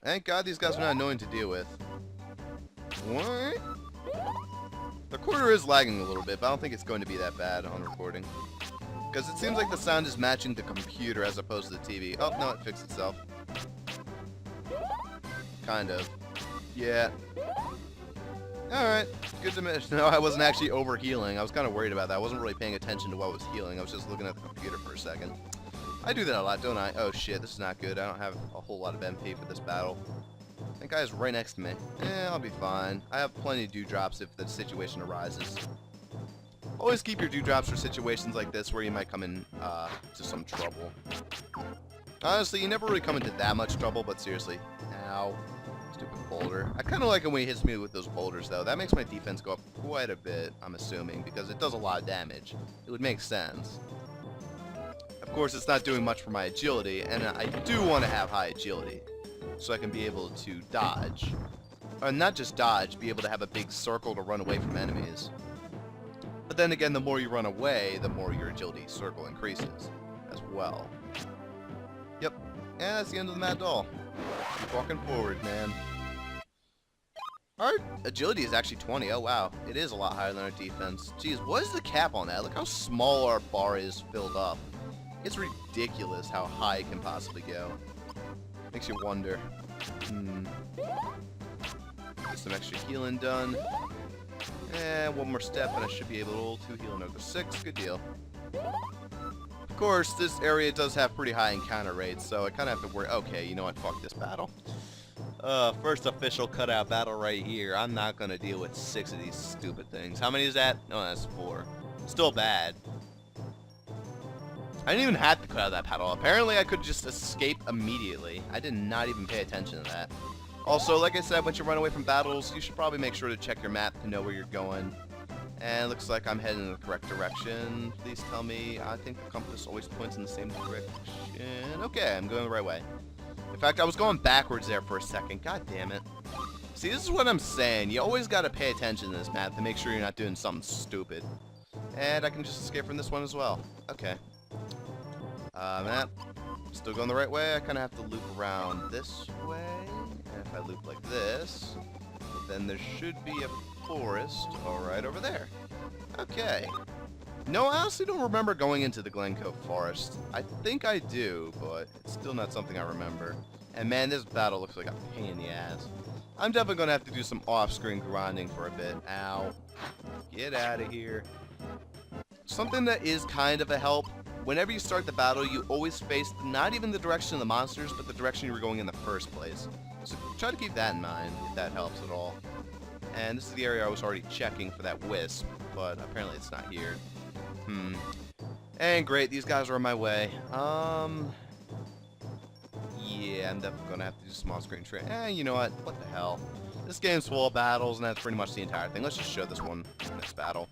Thank God these guys are not annoying to deal with. What? The recorder is lagging a little bit, but I don't think it's going to be that bad on recording. Because it seems like the sound is matching the computer as opposed to the TV. Oh, no, it fixed itself. Kind of. Yeah. Alright. Good to know I wasn't actually over-healing. I was kind of worried about that. I wasn't really paying attention to what was healing. I was just looking at the computer for a second. I do that a lot, don't I? Oh shit, this is not good. I don't have a whole lot of MP for this battle. That guy's right next to me. I'll be fine. I have plenty of dewdrops if the situation arises. Always keep your dewdrops for situations like this where you might come in to some trouble. Honestly, you never really come into that much trouble, but seriously. Ow. Stupid boulder. I kind of like it when he hits me with those boulders, though. That makes my defense go up quite a bit, I'm assuming, because it does a lot of damage. It would make sense. Of course, it's not doing much for my agility, and I do want to have high agility, so I can be able to dodge. Or not just dodge, be able to have a big circle to run away from enemies. But then again, the more you run away, the more your agility circle increases as well. Yep, and that's the end of the Mad Doll. Keep walking forward, man. Our agility is actually 20. Oh, wow. It is a lot higher than our defense. Jeez, what is the cap on that? Look how small our bar is filled up. It's ridiculous how high it can possibly go. Makes you wonder. Get some extra healing done. And one more step and I should be able to heal another 6. Good deal. Of course, this area does have pretty high encounter rates, so I kind of have to worry. Okay, you know what? Fuck this battle. First official cutout battle right here. I'm not going to deal with 6 of these stupid things. How many is that? No, that's 4. Still bad. I didn't even have to cut out that battle. Apparently, I could just escape immediately. I did not even pay attention to that. Also, like I said, once you run away from battles, you should probably make sure to check your map to know where you're going. And it looks like I'm heading in the correct direction. Please tell me. I think the compass always points in the same direction. Okay, I'm going the right way. In fact, I was going backwards there for a second. God damn it. See, this is what I'm saying. You always got to pay attention to this map to make sure you're not doing something stupid. And I can just escape from this one as well. Okay. Map. Still going the right way. I kind of have to loop around this way. And if I loop like this, then there should be a forest right over there. Okay. No, I honestly don't remember going into the Glencoe Forest. I think I do, but it's still not something I remember. And man, this battle looks like a pain in the ass. I'm definitely going to have to do some off-screen grinding for a bit. Ow. Get out of here. Something that is kind of a help. Whenever you start the battle, you always face not even the direction of the monsters, but the direction you were going in the first place. So try to keep that in mind, if that helps at all. And this is the area I was already checking for that wisp, but apparently it's not here. And great, these guys are on my way. Yeah, I'm definitely gonna have to do small screen trade. You know what? What the hell? This game's full of battles, and that's pretty much the entire thing. Let's just show this one in this battle.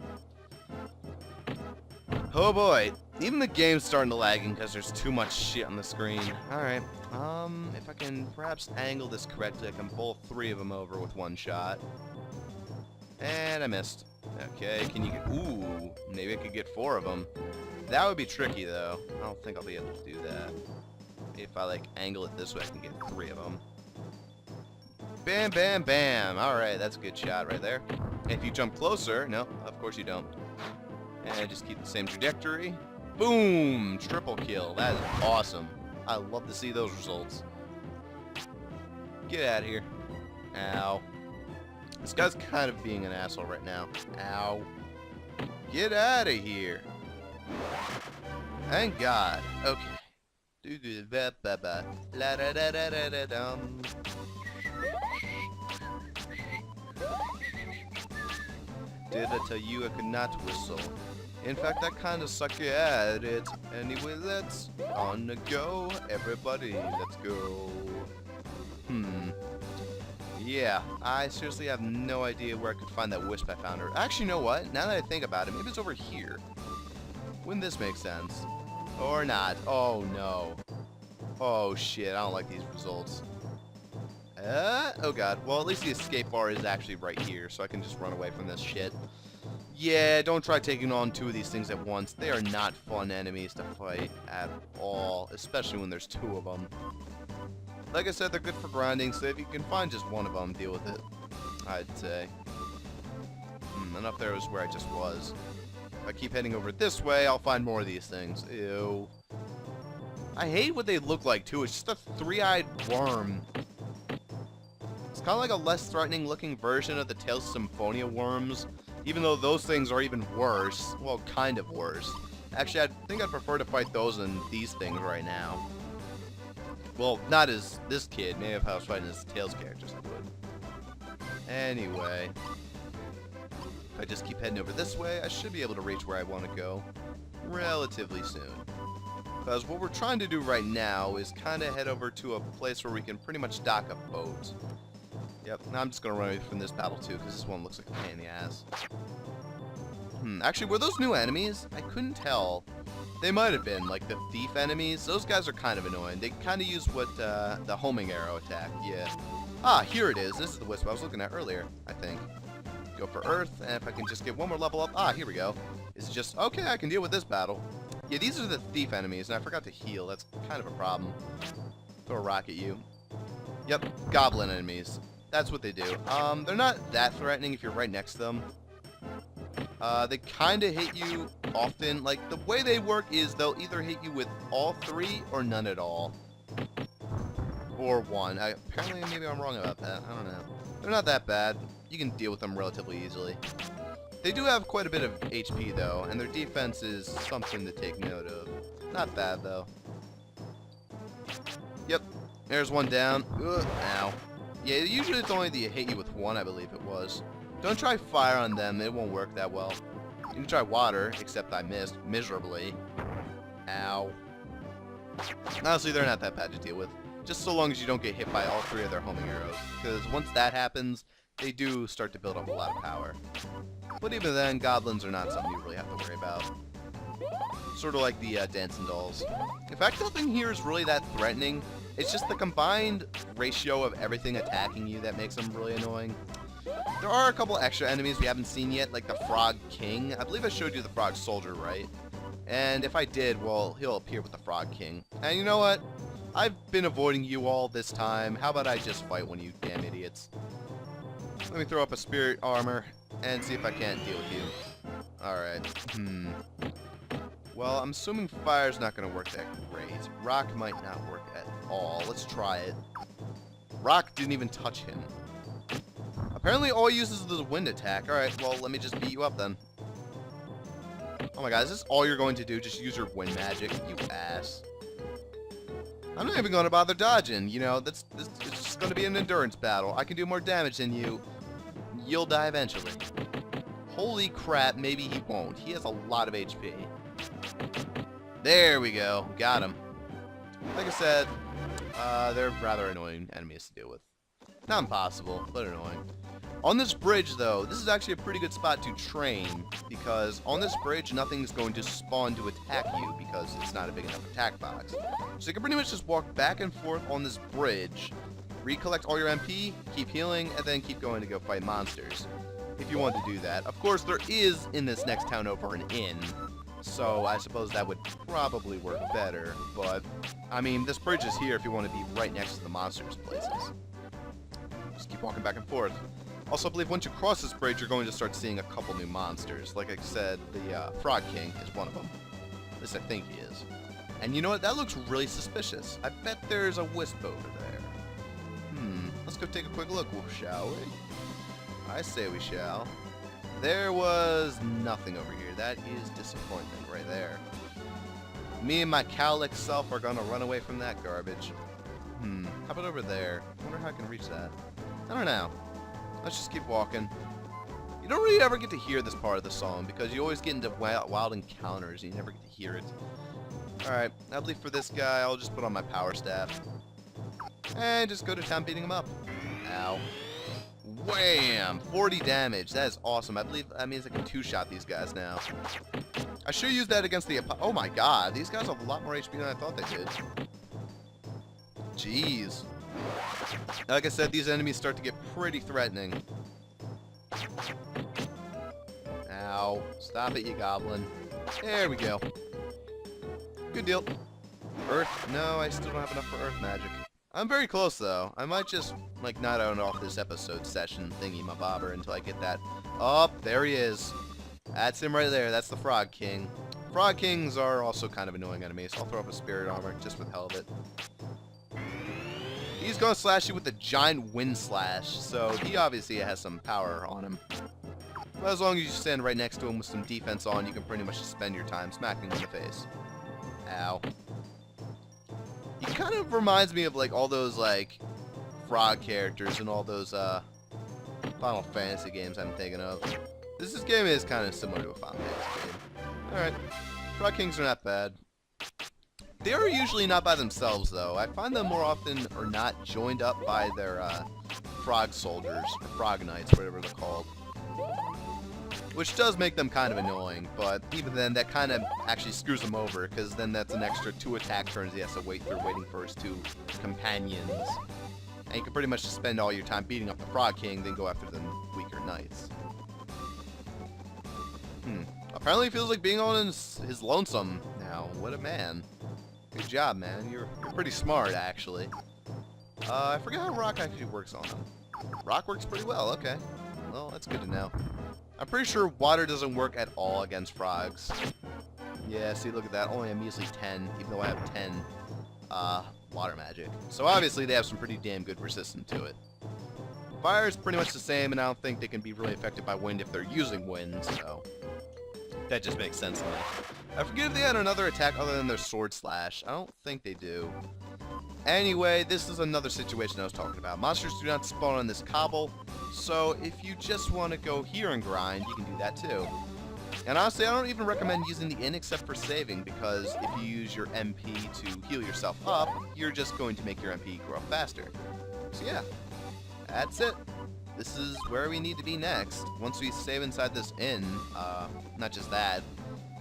Oh boy, even the game's starting to lagging because there's too much shit on the screen. Alright, if I can perhaps angle this correctly, I can bowl 3 of them over with one shot. And I missed. Okay, can you get... Ooh, maybe I could get 4 of them. That would be tricky, though. I don't think I'll be able to do that. If I, like, angle it this way, I can get 3 of them. Bam, bam, bam. Alright, that's a good shot right there. If you jump closer... No, of course you don't. And just keep the same trajectory. Boom! Triple kill. That is awesome. I love to see those results. Get out of here. Ow. This guy's kind of being an asshole right now. Ow. Get out of here. Thank God. Okay. La da da da da da dum. Did I tell you I could not whistle? In fact, I kinda suck at it. Anyway, let's on the go. Everybody, let's go. Yeah, I seriously have no idea where I could find that wisp I found her. Actually, you know what? Now that I think about it, maybe it's over here. Wouldn't this make sense? Or not? Oh, no. Oh, shit. I don't like these results. Oh, God. Well, at least the escape bar is actually right here, so I can just run away from this shit. Yeah, don't try taking on 2 of these things at once. They are not fun enemies to fight at all, especially when there's 2 of them. like I said, they're good for grinding, so if you can find just one of them, deal with it, I'd say. And up there is where I just was. If I keep heading over this way, I'll find more of these things. Ew. I hate what they look like, too. It's just a three-eyed worm. It's kind of like a less threatening looking version of the Tales of Symphonia worms, even though those things are even worse. Well, kind of worse. Actually, I think I'd prefer to fight those than these things right now. Well, not as this kid. Maybe if I was fighting as Tails characters, I would. Anyway. If I just keep heading over this way, I should be able to reach where I want to go relatively soon. Because what we're trying to do right now is kind of head over to a place where we can pretty much dock a boat. Yep, now I'm just going to run away from this battle too, because this one looks like a pain in the ass. Actually, were those new enemies? I couldn't tell. They might have been, like the thief enemies. Those guys are kind of annoying. They kind of use what, the homing arrow attack, yeah. Ah, here it is. This is the wisp I was looking at earlier, I think. Go for Earth, and if I can just get one more level up. Ah, here we go. Is it just, okay, I can deal with this battle. Yeah, these are the thief enemies, and I forgot to heal. That's kind of a problem. Throw a rock at you. Yep, goblin enemies. That's what they do. They're not that threatening if you're right next to them. They kind of hit you often. Like, the way they work is they'll either hit you with all three or none at all. Or one. Apparently, maybe I'm wrong about that. I don't know. They're not that bad. You can deal with them relatively easily. They do have quite a bit of HP, though, and their defense is something to take note of. Not bad, though. Yep. There's one down. Ugh, ow. Yeah, usually it's only they hit you with one, I believe it was. Don't try fire on them. It won't work that well. You can try water, except I missed miserably. Ow. Honestly, they're not that bad to deal with. Just so long as you don't get hit by all three of their homing arrows. Because once that happens, they do start to build up a lot of power. But even then, goblins are not something you really have to worry about. Sort of like the dancing dolls. In fact, nothing here is really that threatening. It's just the combined ratio of everything attacking you that makes them really annoying. There are a couple extra enemies we haven't seen yet, like the Frog King. I believe I showed you the Frog Soldier, right? And if I did, well, he'll appear with the Frog King. And you know what? I've been avoiding you all this time. How about I just fight one of you damn idiots? Let me throw up a spirit armor and see if I can't deal with you. Alright. Well, I'm assuming fire's not going to work that great. Rock might not work at all. Let's try it. Rock didn't even touch him. Apparently all he uses is the wind attack. Alright, well, let me just beat you up then. Oh my god, is this all you're going to do? Just use your wind magic? You ass. I'm not even going to bother dodging. You know, it's just going to be an endurance battle. I can do more damage than you. You'll die eventually. Holy crap, maybe he won't. He has a lot of HP. There we go. Got him. Like I said, they're rather annoying enemies to deal with. Not impossible, but annoying. On this bridge, though, this is actually a pretty good spot to train, because on this bridge, nothing's going to spawn to attack you, because it's not a big enough attack box. So you can pretty much just walk back and forth on this bridge, recollect all your MP, keep healing, and then keep going to go fight monsters, if you want to do that. Of course, there is, in this next town over, an inn, so I suppose that would probably work better, but, I mean, this bridge is here if you want to be right next to the monsters' places. Just keep walking back and forth. Also, I believe once you cross this bridge, you're going to start seeing a couple new monsters. Like I said, the Frog King is one of them. At least I think he is. And you know what? That looks really suspicious. I bet there's a wisp over there. Let's go take a quick look, shall we? I say we shall. There was nothing over here. That is disappointment right there. Me and my cowlick self are gonna run away from that garbage. How about over there? I wonder how I can reach that. I don't know. Let's just keep walking. You don't really ever get to hear this part of the song because you always get into wild encounters and you never get to hear it. Alright, I believe for this guy, I'll just put on my power staff. And just go to town beating him up. Ow. Wham! 40 damage. That is awesome. I believe that means I can two-shot these guys now. I should use that against the... Oh my god, these guys have a lot more HP than I thought they did. Jeez. Like I said, these enemies start to get pretty threatening. Ow. Stop it, you goblin. There we go. Good deal. Earth? No, I still don't have enough for earth magic. I'm very close, though. I might just, like, not own off this episode session thingy-my-bobber until I get that. Oh, there he is. That's him right there. That's the Frog King. Frog Kings are also kind of annoying enemies, so I'll throw up a Spirit Armor just for the hell of it. He's going to slash you with a giant Wind Slash, so he obviously has some power on him. But as long as you stand right next to him with some defense on, you can pretty much just spend your time smacking him in the face. Ow. He kind of reminds me of, like, all those, like, frog characters and all those, Final Fantasy games I'm thinking of. This game is kind of similar to a Final Fantasy game. Alright. Frog Kings are not bad. They are usually not by themselves, though. I find them more often are not joined up by their, frog soldiers, or frog knights, whatever they're called. Which does make them kind of annoying, but even then, that kind of actually screws him over, because then that's an extra 2 attack turns he has to wait through waiting for his 2 companions. And you can pretty much just spend all your time beating up the Frog King, then go after the weaker knights. Apparently he feels like being on his lonesome now. What a man. Good job, man. You're pretty smart, actually. I forget how rock actually works on him. Rock works pretty well, okay. Well, that's good to know. I'm pretty sure water doesn't work at all against frogs. Yeah, see, look at that. Only a measly 10, even though I have 10 water magic. So obviously they have some pretty damn good resistance to it. Fire is pretty much the same, and I don't think they can be really affected by wind if they're using wind, so that just makes sense to me. I forget if they had another attack other than their sword slash. I don't think they do. Anyway, this is another situation I was talking about. Monsters do not spawn on this cobble, so if you just want to go here and grind, you can do that too. And honestly, I don't even recommend using the inn except for saving, because if you use your MP to heal yourself up, you're just going to make your MP grow faster. So yeah, that's it. This is where we need to be next. Once we save inside this inn, not just that,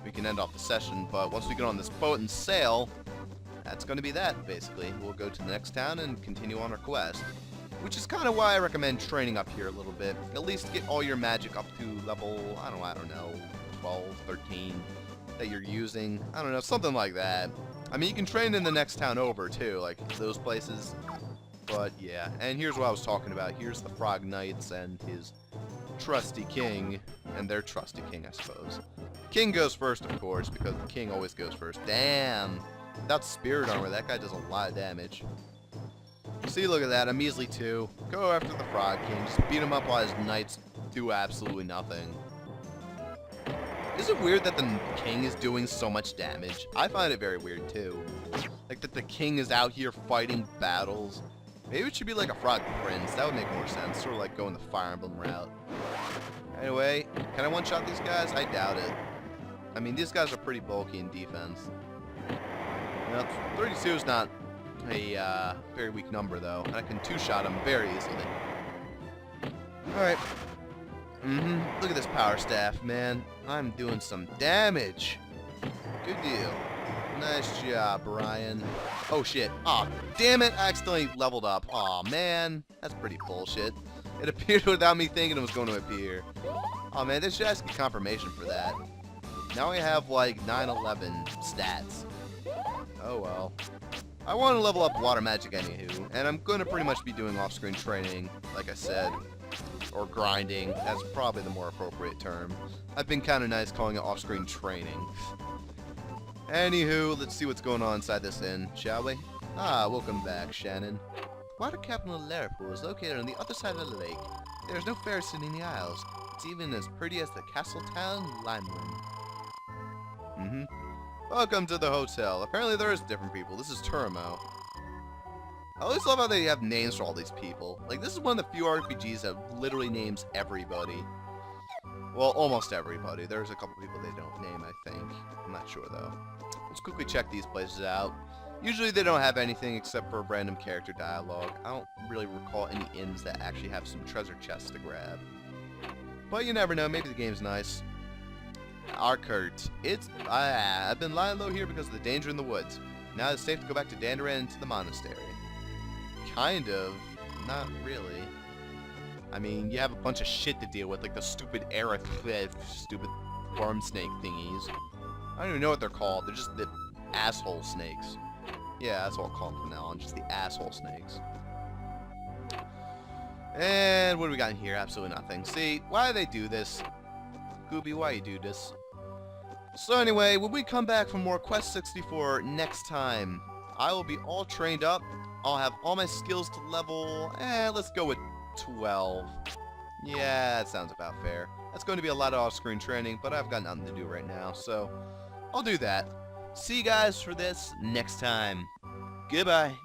we can end off the session, but once we get on this boat and sail, that's going to be that, basically. We'll go to the next town and continue on our quest. Which is kind of why I recommend training up here a little bit. At least get all your magic up to level, I don't know, 12, 13 that you're using. I don't know, something like that. I mean, you can train in the next town over, too, like those places. But, yeah. And here's what I was talking about. Here's the Frog Knights and his trusty king. And their trusty king, I suppose. King goes first, of course, because the king always goes first. Damn! Without Spirit Armor, that guy does a lot of damage. See, look at that. A measly 2. Go after the Frog King. Just beat him up while his knights do absolutely nothing. Is it weird that the king is doing so much damage? I find it very weird, too. Like, that the king is out here fighting battles. Maybe it should be like a Frog Prince. That would make more sense. Sort of like going the Fire Emblem route. Anyway, can I one-shot these guys? I doubt it. I mean, these guys are pretty bulky in defense. Now, 32 is not a very weak number, though. And I can two-shot him very easily. Alright. Look at this power staff, man. I'm doing some damage. Good deal. Nice job, Brian. Oh, shit. Aw, damn it. I accidentally leveled up. Aw, man. That's pretty bullshit. It appeared without me thinking it was going to appear. Aw, man. They should ask me confirmation for that. Now I have, like, 9/11 stats. Oh, well. I want to level up water magic anywho, and I'm going to pretty much be doing off-screen training, like I said. Or grinding. That's probably the more appropriate term. I've been kind of nice calling it off-screen training. Anywho, let's see what's going on inside this inn, shall we? Ah, welcome back, Shannon. Water capital Liverpool is located on the other side of the lake. There is no ferry sitting in the Isles. It's even as pretty as the castle town, Limeland. Welcome to the hotel. Apparently there is different people. This is Turmo. I always love how they have names for all these people. Like, this is one of the few RPGs that literally names everybody. Well, almost everybody. There's a couple people they don't name, I think. I'm not sure, though. Let's quickly check these places out. Usually they don't have anything except for random character dialogue. I don't really recall any inns that actually have some treasure chests to grab. But you never know. Maybe the game's nice. Arkert. I've been lying low here because of the danger in the woods. Now it's safe to go back to Dandaran and to the monastery. Kind of. Not really. I mean, you have a bunch of shit to deal with, like the stupid stupid worm snake thingies. I don't even know what they're called. They're just the asshole snakes. Yeah, that's what I'll call them from now on. Just the asshole snakes. And what do we got in here? Absolutely nothing. See, why do they do this? Gooby, why you do this? So anyway, when we come back for more Quest 64 next time, I will be all trained up. I'll have all my skills to level, let's go with 12. Yeah, that sounds about fair. That's going to be a lot of off-screen training, but I've got nothing to do right now, so I'll do that. See you guys for this next time. Goodbye.